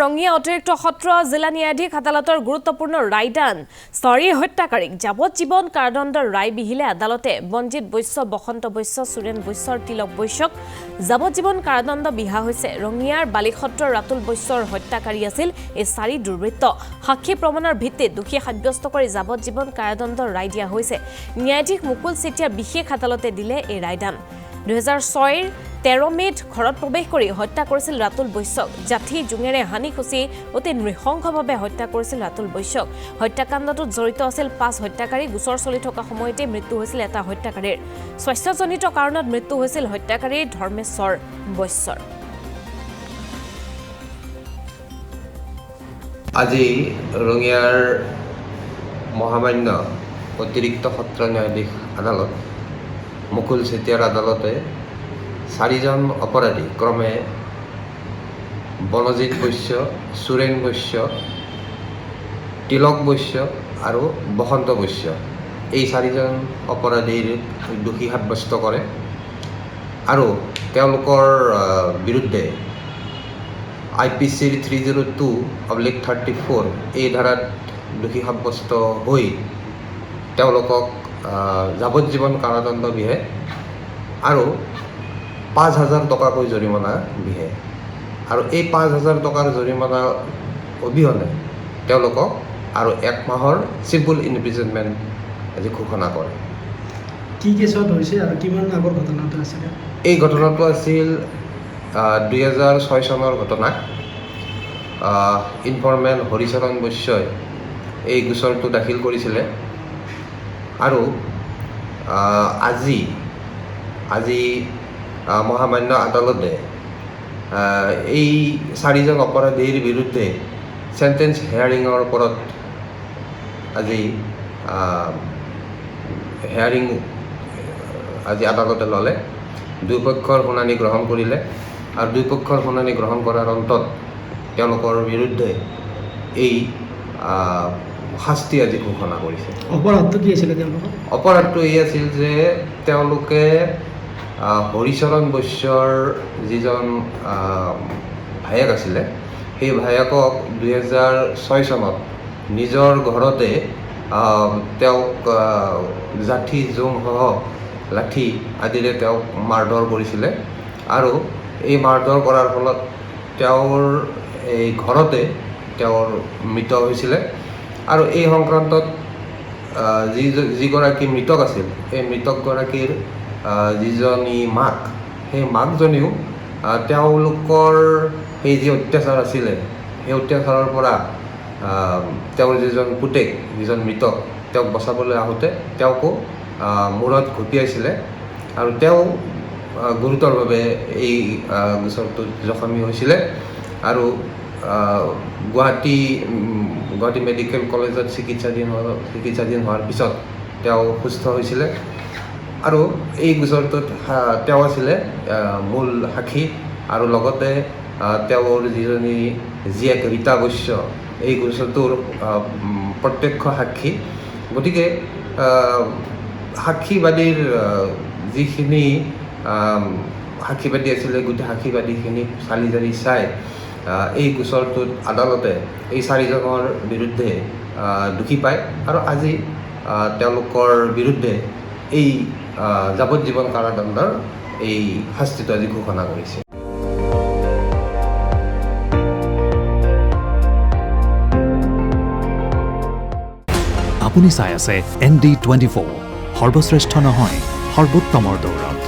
ৰঙিয়া অতিৰিক্ত সত্ৰ জিলা ন্যায়াধীশ আদালতৰ গুৰুত্বপূৰ্ণ ৰায়দান স্তৰী হত্যাকাৰীক যাৱজ্জীৱন কাৰাদণ্ডৰ ৰায় বিহিলে আদালতে বঞ্জিত বৈশ্য বসন্ত বৈশ্য সুৰেন বৈশ্যৰ তিলক বৈশ্যক যাৱজ্জীৱন কাৰাদণ্ড বিহা হৈছে ৰঙিয়াৰ বালিসত্ৰৰ ৰাতুল বৈশ্যৰ হত্যাকাৰী আছিল এই চাৰি দুৰ্বৃত্ত সাক্ষী প্ৰমাণৰ ভিত্তিত দোষী সাব্যস্ত কৰি যাৱজ্জীৱন কাৰাদণ্ডৰ ৰায় দিয়া হৈছে ন্যায়াধীশ মুকুল চেতিয়াৰ বিশেষ আদালতে দিলে এই ৰায়দান 2006 13 মেত ঘৰত প্ৰৱেশ কৰি হত্যা কৰিছিল ৰাতুল বৈশ্যক জাঠি জুঙেৰে হানি খুচি অতি নৃশংসভাৱে হত্যা কৰিছিল ৰাতুল বৈশ্যক হত্যাকাণ্ডটোত জড়িত আছিল 5 হত্যাকাৰী গোচৰ চলি থকা সময়তে মৃত্যু হৈছিল এটা হত্যাকাৰীৰ স্বাস্থ্যজনিত কাৰণত মৃত্যু হৈছিল হত্যাকাৰী ধৰ্মেশ্বৰ বৈশ্যৰ আজি ৰঙিয়াৰ মহামান্য অতিৰিক্ত সত্ৰ ন্যায়াধীশ আদালত মুকুল চেতিয়াৰ আদালতে চাৰিজন অপৰাধী ক্ৰমে বনজিৎ বৈশ্য সুৰেন বৈশ্য তিলক বৈশ্য আৰু বসন্ত বৈশ্য এই চাৰিজন অপৰাধীৰ দোষী সাব্যস্ত কৰে আৰু তেওঁলোকৰ বিৰুদ্ধে IPC 302/34 এই ধাৰাত দোষী সাব্যস্ত হৈ তেওঁলোকক যাৱজ্জীৱন কাৰাদণ্ড বিহে আৰু 5,000 টকাকৈ জৰিমনা বিহে আৰু এই 5,000 টকাৰ জৰিমনা অবিহনে তেওঁলোকক আৰু 1 মাহৰ চিম্পল ইমপ্ৰিজনমেণ্ট আজি ঘোষণা কৰে কি কেছত হৈছে আৰু কিমান আগৰ ঘটনাটো আছিল এই ঘটনাটো আছিল 2006 চনৰ ঘটনা ইনফৰমেণ্ট হৰিচৰণ বৈশ্যই এই গোচৰটো দাখিল কৰিছিলে আৰু আজি মহামান্য আদালতে এই চাৰিজন অপৰাধীৰ বিৰুদ্ধে চেণ্টেন্স হেয়াৰিঙৰ ওপৰত আজি হেয়াৰিং আজি আদালতে ল'লে দুয়োপক্ষৰ শুনানি গ্ৰহণ কৰিলে আৰু দুয়োপক্ষৰ শুনানি গ্ৰহণ কৰাৰ অন্তত তেওঁলোকৰ বিৰুদ্ধে এই শাস্তি আজি ঘোষণা কৰিছে অপৰাধটো কি আছিলে তেওঁলোকৰ অপৰাধটো এই আছিল যে তেওঁলোকে হৰিচৰণ বৈশ্যৰ যিজন ভায়েক আছিলে সেই ভায়েকক 2006 চনত নিজৰ ঘৰতে তেওঁক জাঠি জোংসহ লাঠি আদিৰে তেওঁক মাৰধৰ কৰিছিলে আৰু এই মাৰধৰ কৰাৰ ফলত তেওঁৰ এই ঘৰতে তেওঁৰ মৃত হৈছিলে আৰু এই সংক্ৰান্তত যিগৰাকী মৃতক আছিল এই মৃতকগৰাকীৰ যিজনী মাক সেই মাকজনীও তেওঁলোকৰ সেই যি অত্যাচাৰ আছিলে সেই অত্যাচাৰৰ পৰা তেওঁৰ যিজন পুতেক যিজন মৃতক তেওঁক বচাবলৈ আহোঁতে তেওঁকো মূৰত ঘঁপিয়াইছিলে আৰু তেওঁ গুৰুতৰভাৱে এই গোচৰটোত জখমী হৈছিলে আৰু গুৱাহাটী মেডিকেল কলেজত চিকিৎসাধীন হোৱাৰ পিছত তেওঁ সুস্থ হৈছিলে আৰু এই গোচৰটোত তেওঁ আছিলে মূল সাক্ষী আৰু লগতে তেওঁৰ যিজনী জীয়েক ৰীতা বৈশ্য এই গোচৰটোৰ প্ৰত্যক্ষ সাক্ষী গতিকে সাক্ষীবাদীৰ যিখিনি সাক্ষীবাদী আছিলে গোটেই সাক্ষীবাদীখিনি চালি জাৰি চাই এই গোচৰটোত আদালতে এই চাৰিজনৰ বিৰুদ্ধে দোষী পায় আৰু আজি তেওঁলোকৰ বিৰুদ্ধে এই যাৱজ্জীৱন কাৰাদণ্ডৰ এই শাস্তিটো আজি ঘোষণা কৰিছে আপুনি চাই আছে ND24 সৰ্বশ্ৰেষ্ঠ নহয় সৰ্বোত্তমৰ দৌৰত